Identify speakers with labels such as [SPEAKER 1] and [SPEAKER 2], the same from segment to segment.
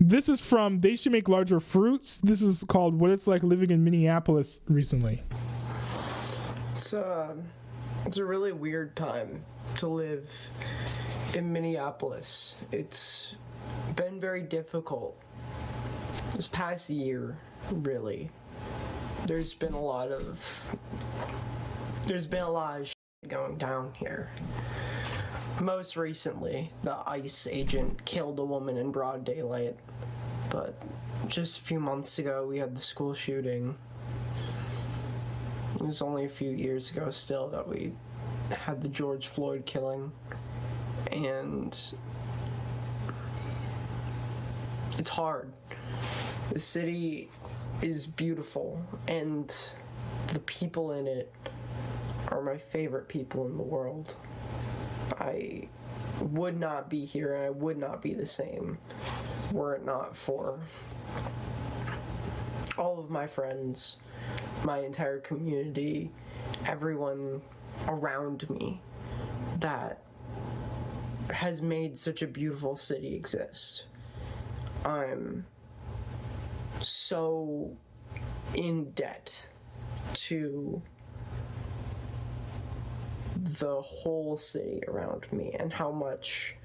[SPEAKER 1] This is from They Should Make Larger Fruits. This is called What It's Like Living in Minneapolis recently.
[SPEAKER 2] It's a really weird time to live in Minneapolis. It's been very difficult this past year, really. There's been a lot of shit going down here. Most recently, the ICE agent killed a woman in broad daylight. But just a few months ago, we had the school shooting. It was only a few years ago still that we had the George Floyd killing. And it's hard. The city is beautiful, and the people in it are my favorite people in the world. I would not be here, and I would not be the same were it not for all of my friends, my entire community, everyone around me that has made such a beautiful city exist. I'm so in debt to the whole city around me and how much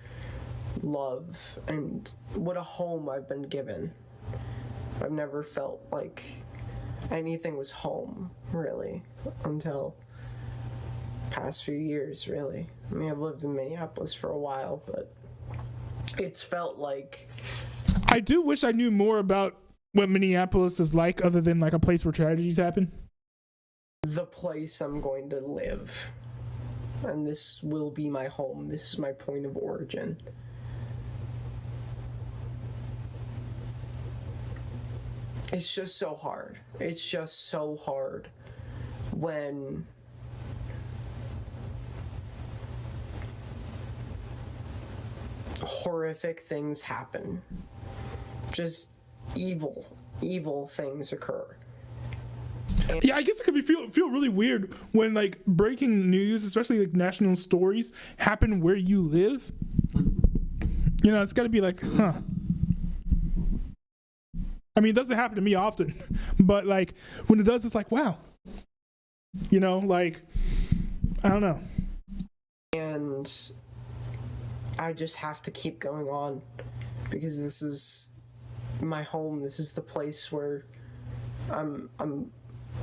[SPEAKER 2] love and what a home I've been given. I've never felt like anything was home, really, until past few years, really. I mean, I've lived in Minneapolis for a while, but it's felt like...
[SPEAKER 1] I do wish I knew more about what Minneapolis is like other than like a place where tragedies happen.
[SPEAKER 2] The place I'm going to live. And this will be my home. This is my point of origin. It's just so hard. It's just so hard when horrific things happen. Just evil things occur.
[SPEAKER 1] Yeah, I guess it could be feel really weird when like breaking news, especially like national stories, happen where you live. You know, it's got to be like, huh. I mean, it doesn't happen to me often, but like when it does, it's like, wow. You know, like, I don't know.
[SPEAKER 2] And I just have to keep going on because this is my home. This is the place where I'm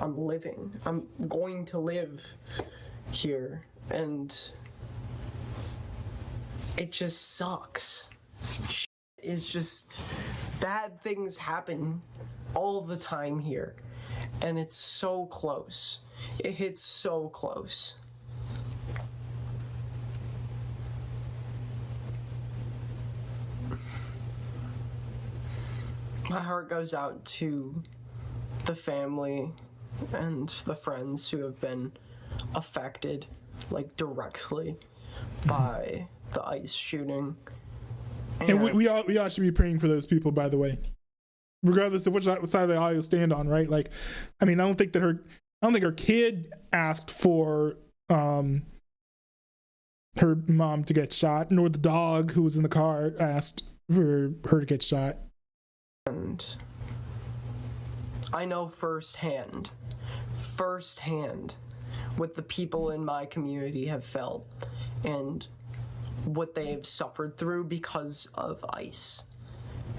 [SPEAKER 2] living. I'm going to live here, and it just sucks. It's just bad things happen all the time here, and it's so close. It hits so close. My heart goes out to the family and the friends who have been affected, like, directly by the ICE shooting.
[SPEAKER 1] And we all should be praying for those people, by the way, regardless of which side of the aisle you stand on, right? Like, I mean, I don't think her kid asked for her mom to get shot, nor the dog who was in the car asked for her to get shot.
[SPEAKER 2] And I know firsthand what the people in my community have felt and what they have suffered through because of ICE.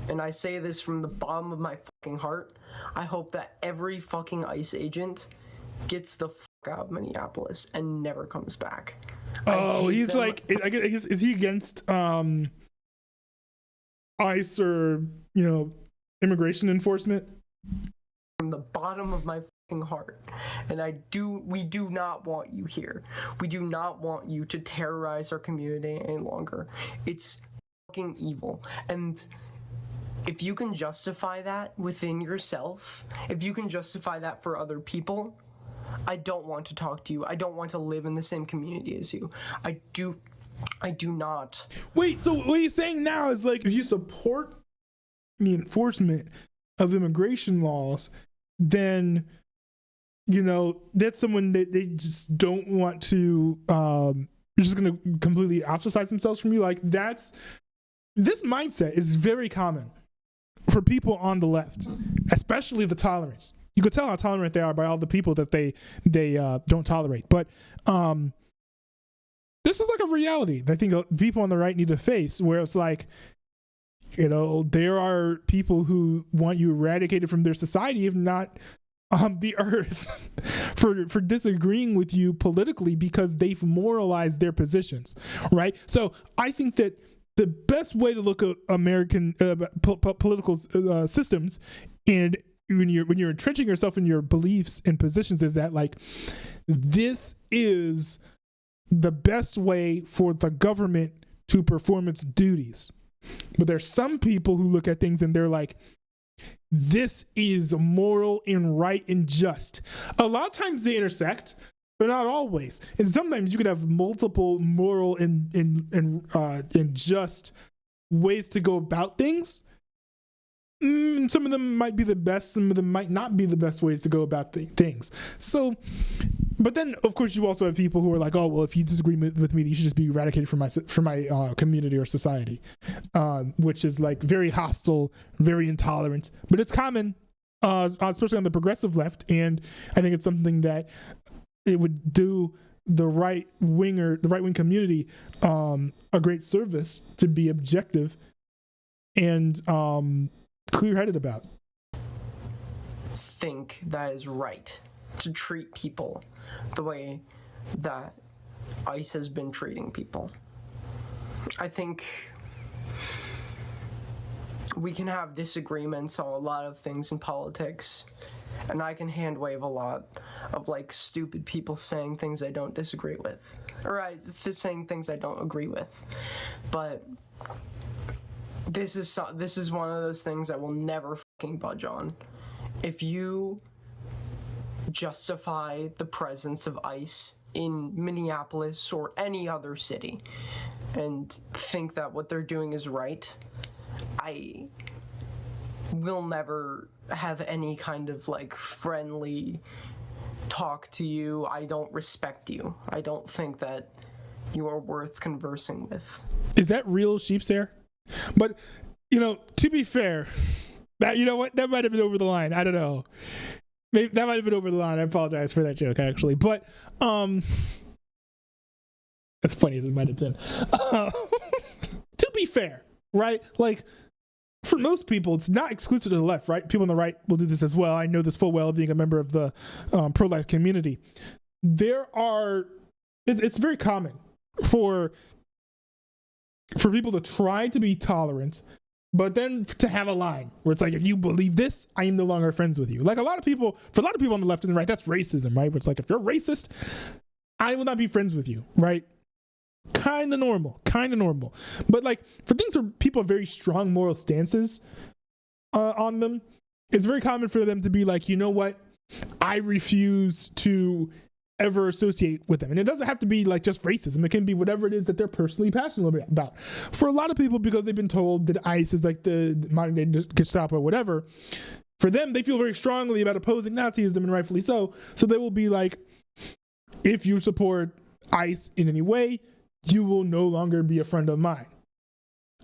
[SPEAKER 2] And I say this from the bottom of my fucking heart. I hope that every fucking ICE agent gets the fuck out of Minneapolis and never comes back.
[SPEAKER 1] Oh, he's like, I guess, is he against ICE or, you know, immigration enforcement?
[SPEAKER 2] From the bottom of my fucking heart. And we do not want you here. We do not want you to terrorize our community any longer. It's fucking evil. And if you can justify that within yourself, if you can justify that for other people, I don't want to talk to you. I don't want to live in the same community as you. I do not.
[SPEAKER 1] Wait, so what he's saying now is like, if you support the enforcement of immigration laws, then, you know, that's someone that they just don't want to, just going to completely ostracize themselves from you. Like, this mindset is very common for people on the left, especially the tolerance. You could tell how tolerant they are by all the people that they don't tolerate. But this is like a reality that I think people on the right need to face, where it's like, you know, there are people who want you eradicated from their society, if not the earth, for disagreeing with you politically because they've moralized their positions, right? So I think that the best way to look at American political systems, and when you're entrenching yourself in your beliefs and positions, is that like this is the best way for the government to perform its duties. But there's some people who look at things and they're like, this is moral and right and just. A lot of times they intersect, but not always. And sometimes you could have multiple moral and just ways to go about things. Some of them might be the best, some of them might not be the best ways to go about things. So, but then of course you also have people who are like, oh, well, if you disagree with me, you should just be eradicated from my community or society, which is like very hostile, very intolerant. But it's common, especially on the progressive left, and I think it's something that it would do the right wing community a great service to be objective and clear-headed about.
[SPEAKER 2] Think that is right to treat people the way that ICE has been treating people. I think we can have disagreements on a lot of things in politics, and I can hand wave a lot of like stupid people saying things I don't disagree with, or saying things I don't agree with. But this is one of those things I will never fucking budge on. If you justify the presence of ICE in Minneapolis or any other city and think that what they're doing is right, I will never have any kind of like friendly talk to you. I don't respect you. I don't think that you are worth conversing with.
[SPEAKER 1] Is that real sheep's hair? But, you know, to be fair, that, you know what, that might have been over the line. I don't know. Maybe that might have been over the line. I apologize for that joke, actually. But as funny as it might have been. To be fair, right? Like, for most people, it's not exclusive to the left, right? People on the right will do this as well. I know this full well, being a member of the pro-life community. It's very common for people to try to be tolerant, but then to have a line where it's like, if you believe this, I am no longer friends with you. Like for a lot of people on the left and the right, that's racism, right? Where it's like, if you're racist, I will not be friends with you, right? Kind of normal. But like for things where people have very strong moral stances on them, it's very common for them to be like, you know what? I refuse to ever associate with them. And it doesn't have to be like just racism. It can be whatever it is that they're personally passionate about. For a lot of people, because they've been told that ICE is like the modern day Gestapo or whatever, for them, they feel very strongly about opposing Nazism, and rightfully so. So they will be like, if you support ICE in any way, you will no longer be a friend of mine.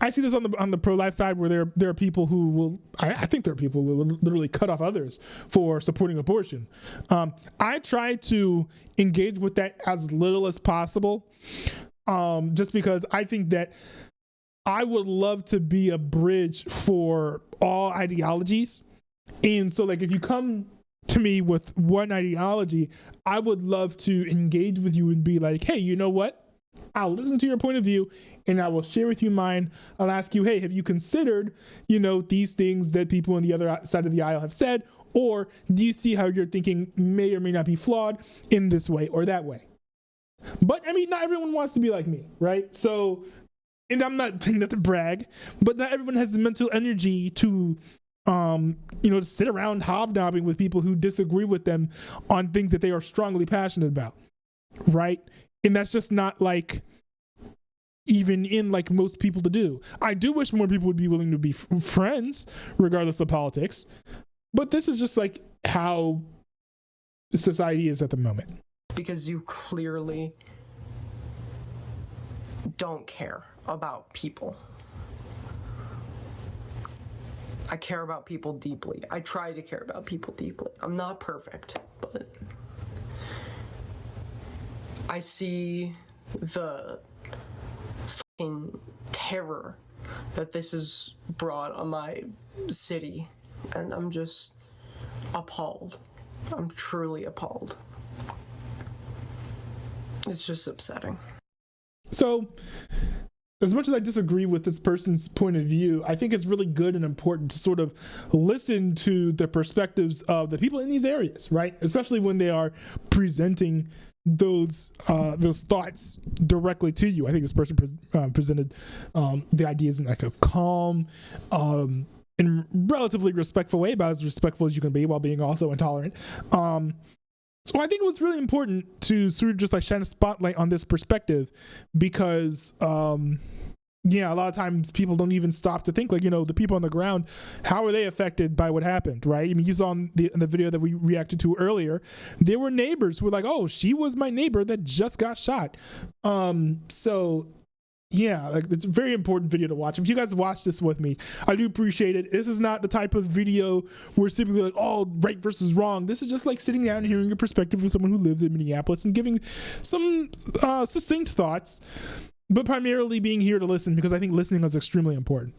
[SPEAKER 1] I see this on the pro-life side, where there are people who will, I think there are people who will literally cut off others for supporting abortion. I try to engage with that as little as possible, just because I think that I would love to be a bridge for all ideologies. And so like, if you come to me with one ideology, I would love to engage with you and be like, hey, you know what? I'll listen to your point of view and I will share with you mine. I'll ask you, hey, have you considered, these things that people on the other side of the aisle have said? Or do you see how your thinking may or may not be flawed in this way or that way? But I mean, not everyone wants to be like me, right? So, and I'm not saying that to brag, but not everyone has the mental energy to to sit around hobnobbing with people who disagree with them on things that they are strongly passionate about, right? And that's just not like even in like most people to do. I do wish more people would be willing to be friends regardless of politics, but this is just like how society is at the moment.
[SPEAKER 2] Because you clearly don't care about people. I care about people deeply. I try to care about people deeply. I'm not perfect, but I see the fucking terror that this has brought on my city, and I'm just appalled. I'm truly appalled. It's just upsetting.
[SPEAKER 1] So, as much as I disagree with this person's point of view, I think it's really good and important to sort of listen to the perspectives of the people in these areas, right? Especially when they are presenting those thoughts directly to you. I think this person presented the ideas in like a calm, in relatively respectful way, about as respectful as you can be while being also intolerant. So I think it was really important to sort of just like shine a spotlight on this perspective, because a lot of times people don't even stop to think, like, the people on the ground, how are they affected by what happened, right? I mean, you saw in the video that we reacted to earlier, there were neighbors who were like, oh, she was my neighbor that just got shot. So yeah, like, it's a very important video to watch. If you guys watch this with me, I do appreciate it. This is not the type of video where it's typically like, oh, right versus wrong. This is just like sitting down and hearing a perspective from someone who lives in Minneapolis and giving some succinct thoughts, but primarily being here to listen, because I think listening is extremely important.